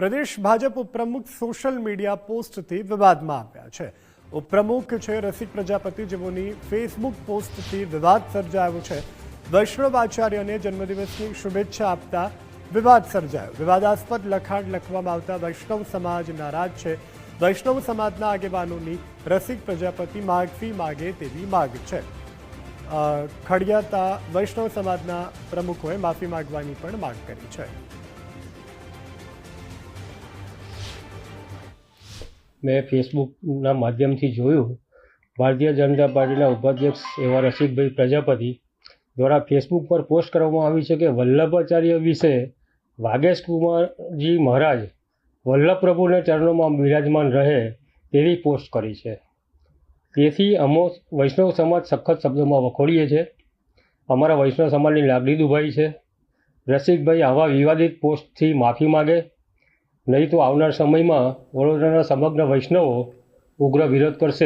પ્રદેશ ભાજપ ઉપપ્રમુખ social media પોસ્ટથી વિવાદમાં આવ્યા છે। ઉપપ્રમુખ છે રસિક પ્રજાપતિ, જેઓની ફેસબુક પોસ્ટથી વિવાદ સર્જાયો છે। વૈષ્ણવ આચાર્યને જન્મદિવસની શુભેચ્છા આપતા વિવાદ સર્જાયો। વિવાદાસ્પદ લખાણ લખવામાં આવતા વૈષ્ણવ સમાજ નારાજ છે। વૈષ્ણવ સમાજના આગેવાનોની રસિક પ્રજાપતિ માફી માગે તેવી માગ છે। ખડિયાતા વૈષ્ણવ સમાજના પ્રમુખોએ માફી માંગવાની પણ માંગ કરી છે। મેં ફેસબુકના માધ્યમથી જોયું, ભારતીય જનતા પાર્ટીના ઉપાધ્યક્ષ એવા રસિકભાઈ પ્રજાપતિ દ્વારા ફેસબુક પર પોસ્ટ કરવામાં આવી છે કે વલ્લભાચાર્ય વિશે વાગેશ કુમારજી મહારાજ વલ્લભ પ્રભુના ચરણોમાં બિરાજમાન રહે તેવી પોસ્ટ કરી છે। તેથી અમો વૈષ્ણવ સમાજ સખત શબ્દોમાં વખોડીએ છીએ। અમારા વૈષ્ણવ સમાજની લાગણી દુભાઈ છે। રસિકભાઈ આવા વિવાદિત પોસ્ટથી માફી માગે, નહીં તો આવનાર સમયમાં વડોદરાના સમગ્ર વૈષ્ણવો ઉગ્ર વિરોધ કરશે।